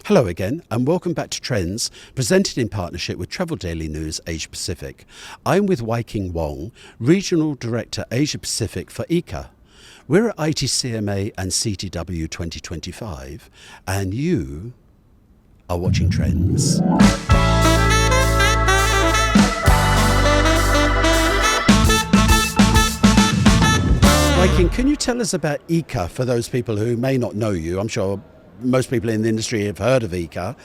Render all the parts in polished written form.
Hello again, and welcome back to Trends, presented in partnership with Travel Daily News Asia Pacific. I'm with Waikin Wong, Regional Director Asia Pacific for ICCA. We're at IT&CMA and CTW 2025, and you are watching Trends. Waikin, can you tell us about ICCA for those people who may not know you? I'm sure most people in the industry have heard of ICCA.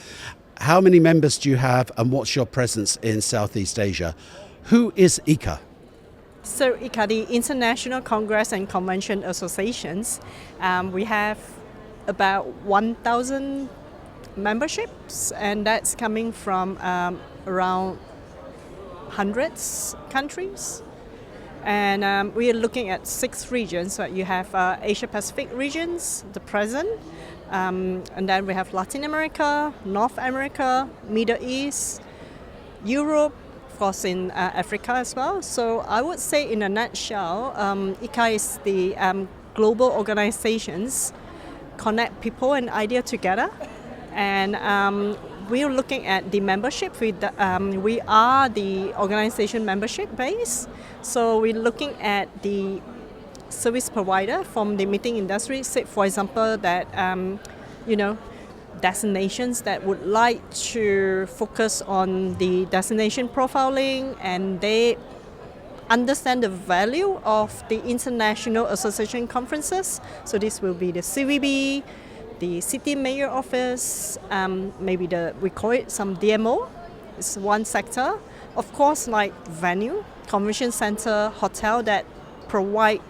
How many members do you have, and what's your presence in Southeast Asia? Who is ICCA? So ICCA, the International Congress and Convention Associations, we have about 1,000 memberships, and that's coming from around hundreds countries. And we are looking at 6 regions. So you have Asia Pacific regions, the present, and then we have Latin America, North America, Middle East, Europe, of course in Africa as well. So I would say in a nutshell, ICCA is the global organizations connect people and idea together. And we are looking at the membership. We are the organization membership base. So we're looking at the service provider from the meeting industry. Say, for example, that destinations that would like to focus on the destination profiling, and they understand the value of the international association conferences. So this will be the CVB, the city mayor office, maybe we call it some DMO. It's one sector. Of course, like venue, convention center, hotel that provide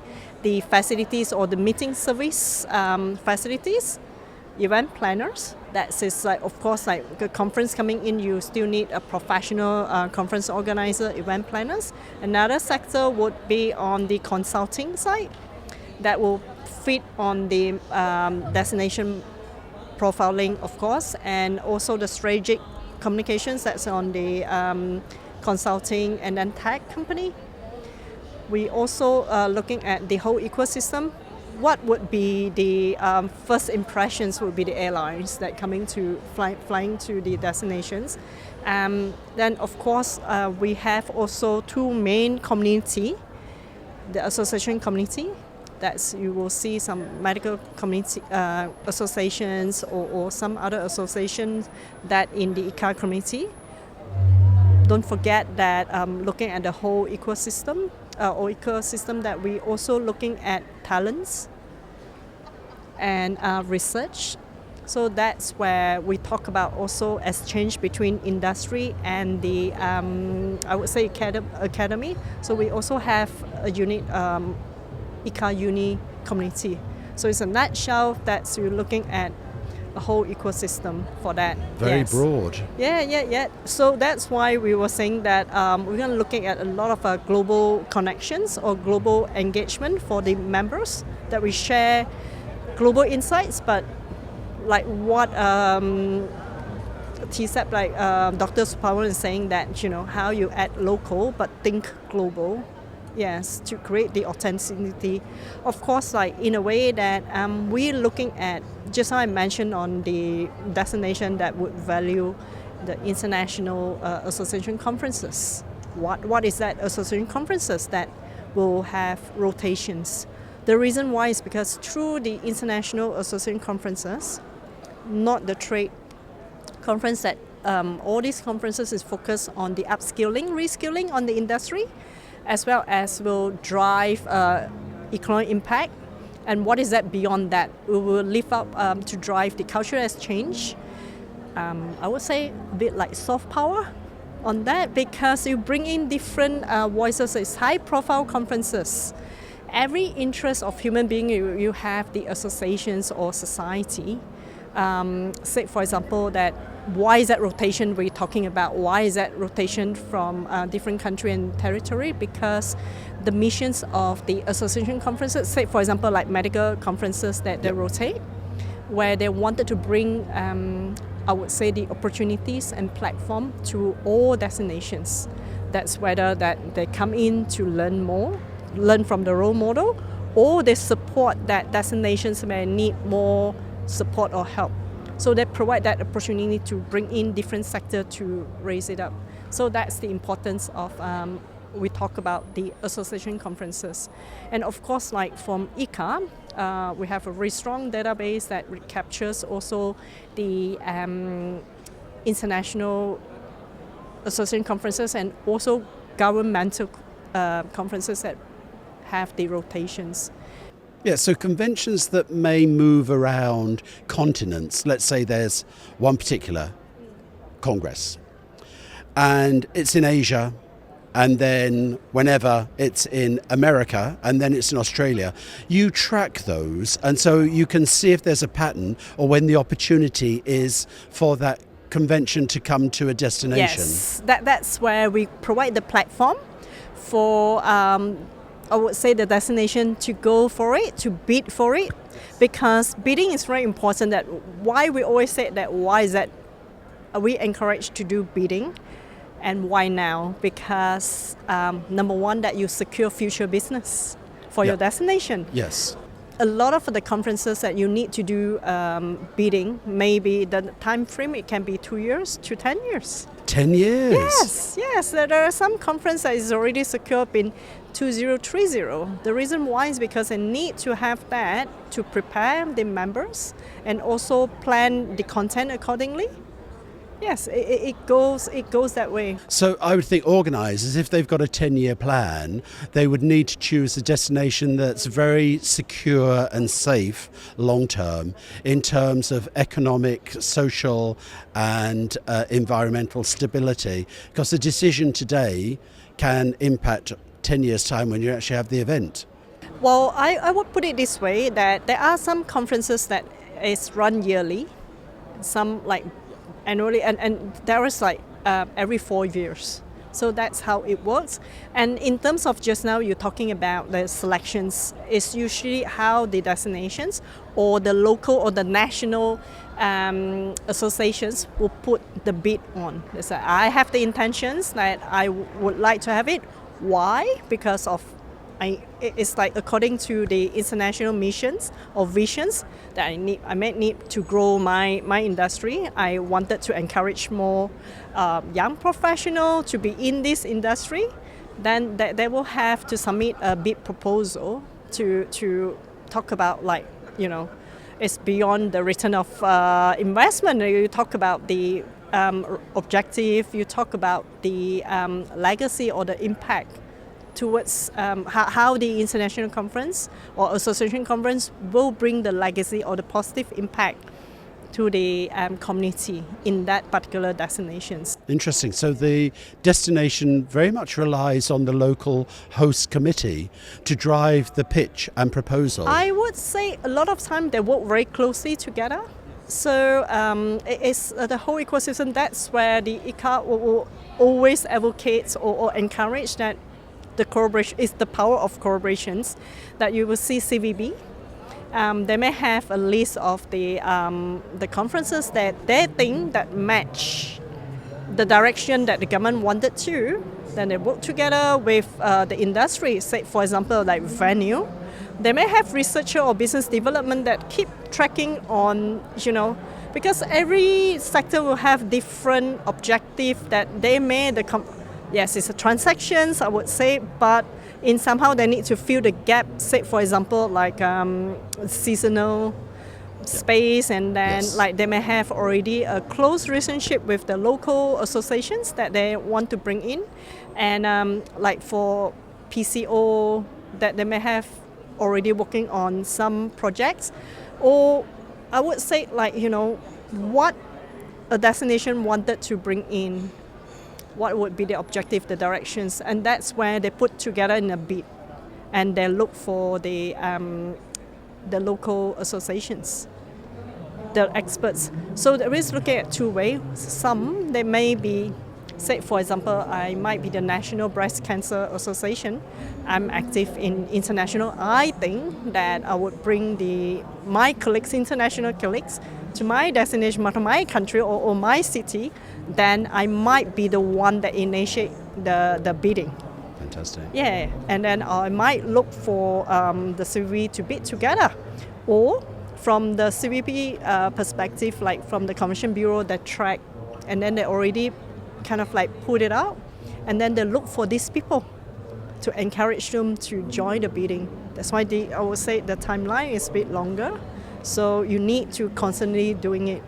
the facilities or the meeting service facilities, event planners. That is like, of course, like a conference coming in, you still need a professional conference organizer, event planners. Another sector would be on the consulting side that will fit on the destination profiling, of course, and also the strategic communications that's on the consulting and then tech company. We also looking at the whole ecosystem. What would be the first impressions would be the airlines that coming to flying to the destinations. Then of course we have also 2 main community, the association community. That's you will see some medical community associations or some other associations that in the ICCA community. Don't forget that looking at the whole ecosystem that we also looking at talents and research. So that's where we talk about also exchange between industry and the I would say academy. So we also have a unit ICCA Uni community. So it's a nutshell that you're looking at a whole ecosystem for that. Very broad. Yeah. So that's why we were saying that we're going to looking at a lot of global connections or global engagement for the members, that we share global insights, but like what TSEP, like Dr. Supawan is saying, that how you add local but think global. Yes, to create the authenticity. Of course, like in a way that we're looking at, just how I mentioned on the destination that would value the international association conferences. What is that association conferences that will have rotations? The reason why is because through the international association conferences, not the trade conference, that all these conferences is focused on the upskilling, reskilling on the industry, as well as will drive economic impact. And what is that beyond that? We will lift up to drive the cultural exchange. I would say a bit like soft power on that, because you bring in different voices. It's high profile conferences. Every interest of human being, you have the associations or society. Say for example that why is that rotation we're talking about? Why is that rotation from different country and territory? Because the missions of the association conferences, say for example like medical conferences that they rotate, where they wanted to bring I would say the opportunities and platform to all destinations. That's whether that they come in to learn more, learn from the role model, or they support that destinations may need more support or help. So they provide that opportunity to bring in different sector to raise it up. So that's the importance of we talk about the association conferences. And of course, like from ICCA, we have a very strong database that captures also the international association conferences and also governmental conferences that have the rotations. Yeah, so conventions that may move around continents, let's say there's one particular congress and it's in Asia, and then whenever it's in America, and then it's in Australia, you track those, and so you can see if there's a pattern or when the opportunity is for that convention to come to a destination. Yes, that's where we provide the platform for, I would say, the destination to go for it, to bid for it, because bidding is very important. That why we always say that, why is that we encourage to do bidding. And why now? Because number one, that you secure future business for your destination. Yes. A lot of the conferences that you need to do bidding, maybe the time frame, it can be 2 years to 10 years. 10 years? Yes. There are some conferences that is already secured in 2030. The reason why is because they need to have that to prepare the members and also plan the content accordingly. Yes, it goes that way. So I would think organisers, if they've got a 10-year plan, they would need to choose a destination that's very secure and safe long-term in terms of economic, social and environmental stability, because the decision today can impact 10 years' time when you actually have the event. Well, I would put it this way, that there are some conferences that is run yearly, some like annually, and there is like every 4 years. So that's how it works. And in terms of just now, you're talking about the selections, it's usually how the destinations or the local or the national associations will put the bid on. They say, I have the intentions that I would like to have it. Why? Because of it's like according to the international missions or visions that I may need to grow my industry. I wanted to encourage more young professionals to be in this industry. Then they will have to submit a bid proposal to talk about, like, you know, it's beyond the return of investment. You talk about the objective, you talk about the legacy or the impact towards how the international conference or association conference will bring the legacy or the positive impact to the community in that particular destinations. Interesting. So the destination very much relies on the local host committee to drive the pitch and proposal. I would say a lot of time they work very closely together. So it's the whole ecosystem. That's where the ICCA will always advocate or encourage that the collaboration is the power of collaborations, that you will see CVB. They may have a list of the conferences that they think that match the direction that the government wanted to. Then they work together with the industry. Say, for example, like venue. They may have researcher or business development that keep tracking on, you know, because every sector will have different objective that they may yes, it's a transactions, I would say, but in somehow they need to fill the gap, say, for example, like seasonal space, and then like they may have already a close relationship with the local associations that they want to bring in, and like for PCO, that they may have already working on some projects, or I would say, like, you know, what a destination wanted to bring in, what would be the objective, the directions, and that's where they put together in a bid, and they look for the local associations, the experts. So there is looking at two ways. Some, they may be, say, for example, I might be the National Breast Cancer Association. I'm active in international. I think that I would bring my colleagues, international colleagues, to my destination, to my country or my city. Then I might be the one that initiate the bidding. Fantastic. Yeah, and then I might look for the CV to bid together. Or from the CVP perspective, like from the Commission Bureau, they track, and then they already kind of like put it out, and then they look for these people to encourage them to join the bidding. That's why I would say the timeline is a bit longer. So you need to constantly doing it.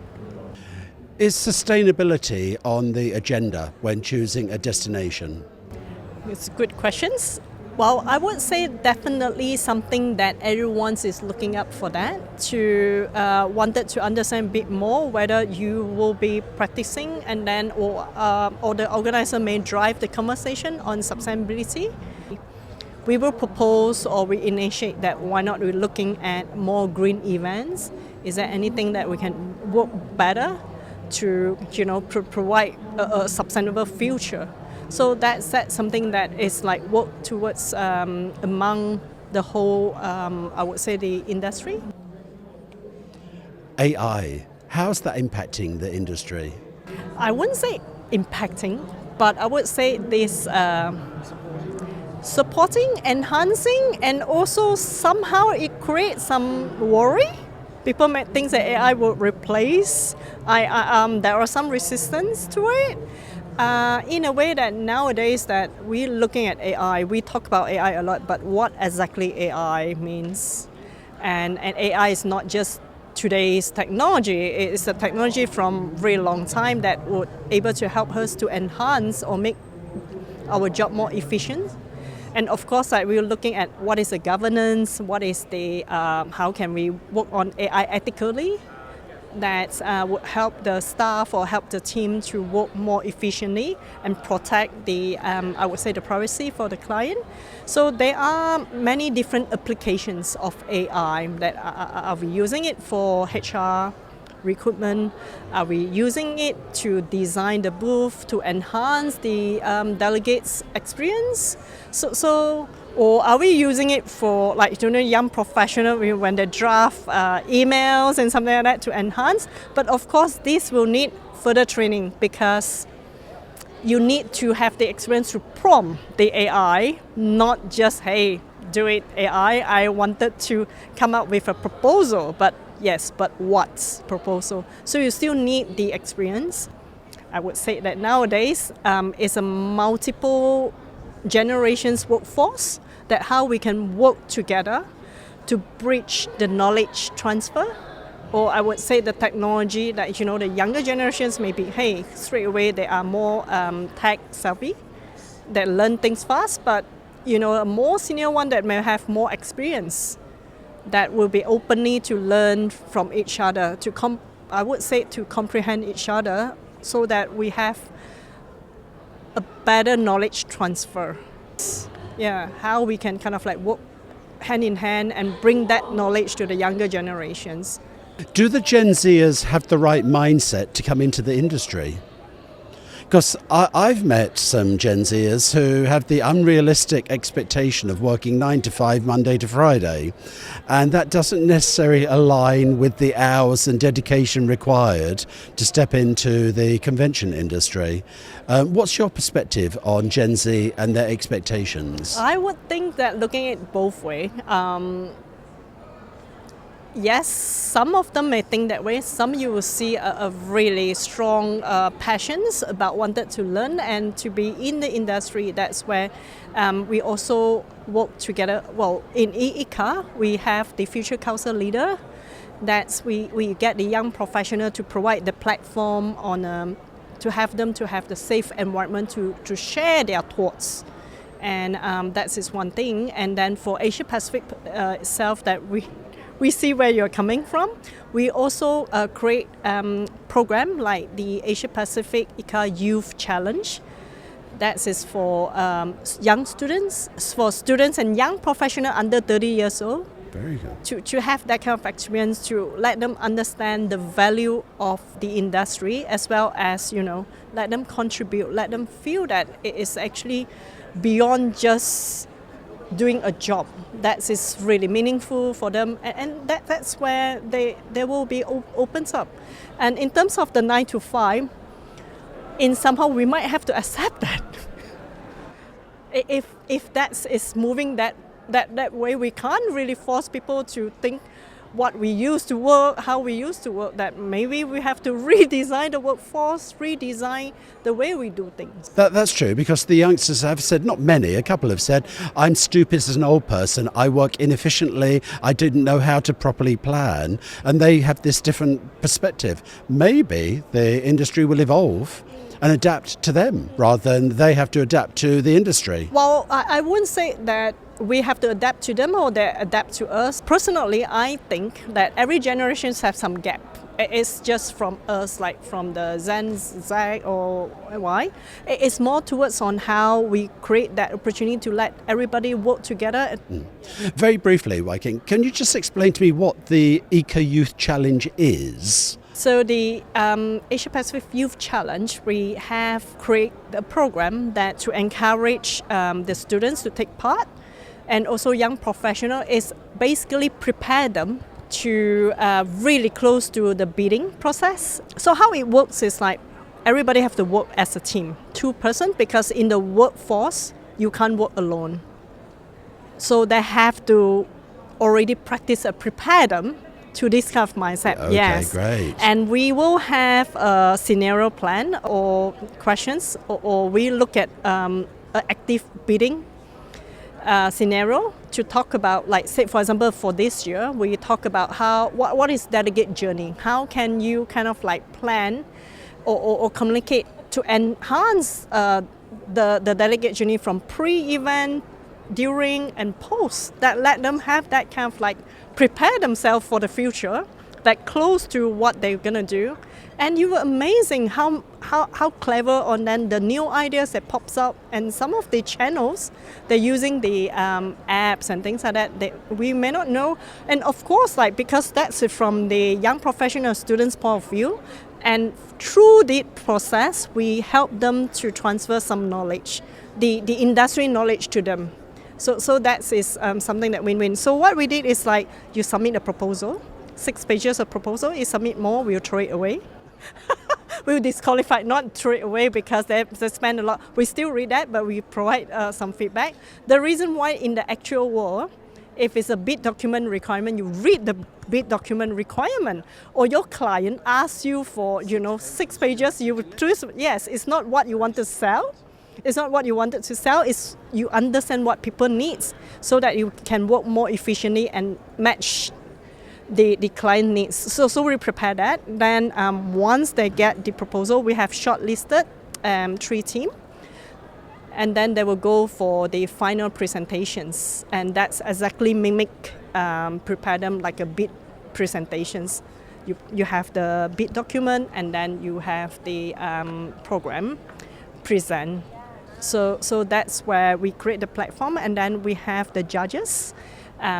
Is sustainability on the agenda when choosing a destination? It's good questions. Well, I would say definitely something that everyone is looking up for that, to wanted to understand a bit more whether you will be practicing, and then or the organizer may drive the conversation on sustainability. We will propose or we initiate that why not we're looking at more green events. Is there anything that we can work better to provide a sustainable future? So that's something that is like work towards among the whole, I would say, the industry. AI, how's that impacting the industry? I wouldn't say impacting, but I would say this supporting, enhancing, and also somehow it creates some worry. People may think that AI will replace. There are some resistance to it. In a way that nowadays that we're looking at AI, we talk about AI a lot, but what exactly AI means? And AI is not just today's technology. It's a technology from a very long time that would able to help us to enhance or make our job more efficient. And of course, we're looking at what is the governance, what is the how can we work on AI ethically, that would help the staff or help the team to work more efficiently and protect the I would say the privacy for the client. So there are many different applications of AI that are we using it for HR recruitment? Are we using it to design the booth to enhance the delegates' experience? Or are we using it for young professionals when they draft emails and something like that to enhance? But of course, this will need further training because you need to have the experience to prompt the AI, not just, hey, do it AI. I wanted to come up with a proposal, but yes, but what proposal? So you still need the experience. I would say that nowadays it's a multiple generations workforce, that how we can work together to bridge the knowledge transfer. Or I would say the technology that, the younger generations maybe, hey, straight away they are more tech savvy, that learn things fast, but, a more senior one that may have more experience, that will be openly to learn from each other, I would say to comprehend each other so that we have a better knowledge transfer. Yeah, how we can kind of work hand in hand and bring that knowledge to the younger generations. Do the Gen Zers have the right mindset to come into the industry? Because I've met some Gen Zers who have the unrealistic expectation of working 9 to 5 Monday to Friday, and that doesn't necessarily align with the hours and dedication required to step into the convention industry. What's your perspective on Gen Z and their expectations? I would think that looking at it both ways. Yes, some of them may think that way. Some you will see a really strong passions about wanted to learn and to be in the industry. That's where we also work together. Well, in ICCA, we have the Future Council Leader. That's we get the young professional to provide the platform on to have them to have the safe environment to share their thoughts. And that is one thing. And then for Asia Pacific itself, that we see where you're coming from. We also create program like the Asia Pacific ICCA Youth Challenge. That is for young students, for students and young professionals under 30 years old. Very good. To have that kind of experience, to let them understand the value of the industry, as well as, let them contribute, let them feel that it is actually beyond just doing a job that is really meaningful for them, and that's where they will be opens up. And in terms of the 9 to 5, in somehow we might have to accept that. If that is moving that way, we can't really force people to think, what we used to work, how we used to work, that maybe we have to redesign the workforce, redesign the way we do things. That's true, because the youngsters have said, not many, a couple have said, I'm stupid as an old person, I work inefficiently, I didn't know how to properly plan, and they have this different perspective. Maybe the industry will evolve and adapt to them rather than they have to adapt to the industry. Well, I wouldn't say that we have to adapt to them or they adapt to us. Personally, I think that every generation has some gap. It's just from us, like from the Zen, Z or Y. It's more towards on how we create that opportunity to let everybody work together. Very briefly, Waikin, can you just explain to me what the Eco Youth Challenge is? So the Asia Pacific Youth Challenge, we have created a program that to encourage the students to take part, and also young professionals, is basically prepare them to really close to the bidding process. So how it works is like everybody have to work as a team, 2-person, because in the workforce you can't work alone. So they have to already practice and prepare them to this kind of mindset. Okay, yes. Great. And we will have a scenario plan or questions, or we look at an active bidding scenario to talk about, like, say for example for this year we talk about what is delegate journey, how can you kind of like plan or communicate to enhance the delegate journey from pre-event, during and post, that let them have that kind of like prepare themselves for the future, that close to what they're gonna do. And you were amazing how clever on then the new ideas that pops up, and some of the channels they're using the apps and things like that we may not know. And of course, like, because that's from the young professional students' point of view, and through the process we help them to transfer some knowledge, the industry knowledge to them. So that is something that win-win. So what we did is like, you submit a proposal, 6 pages of proposal, you submit more, we'll throw it away. We'll disqualify, not throw it away, because they spend a lot. We still read that, but we provide some feedback. The reason why in the actual world, if it's a bid document requirement, you read the bid document requirement, or your client asks you for 6 pages, you would choose, yes, it's not what you want to sell. It's not what you wanted to sell, it's you understand what people need so that you can work more efficiently and match the client needs. So we prepare that. Then once they get the proposal, we have shortlisted 3 teams, and then they will go for the final presentations, and that's exactly prepare them like a bid presentations. You have the bid document, and then you have the program present. So that's where we create the platform, and then we have the judges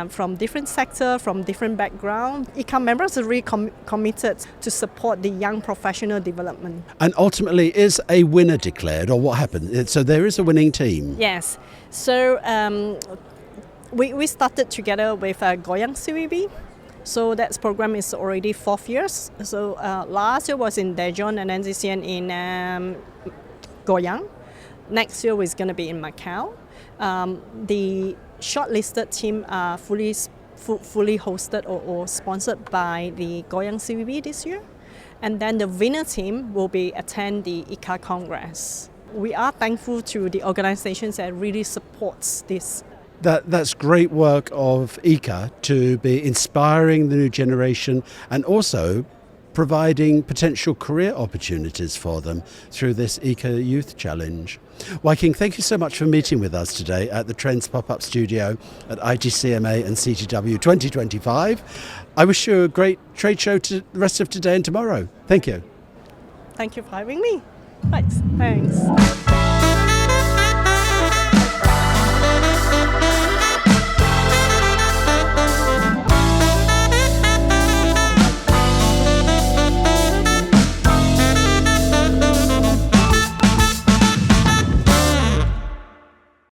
from different sectors, from different backgrounds. ICCA members are really committed to support the young professional development. And ultimately, is a winner declared, or what happened? So there is a winning team? Yes. So we started together with Goyang CVB. So that program is already 4th years. So last year was in Daejeon, and then this year in Goyang. Next year is going to be in Macau. The shortlisted team are fully hosted or sponsored by the Goyang CVB this year. And then the winner team will be attend the ICCA Congress. We are thankful to the organizations that really supports this. That's great work of ICCA to be inspiring the new generation and also providing potential career opportunities for them through this Eco Youth Challenge. Waikin, thank you so much for meeting with us today at the Trends Pop-Up Studio at IT&CMA and CTW 2025. I wish you a great trade show to the rest of today and tomorrow. Thank you. Thank you for having me. Thanks.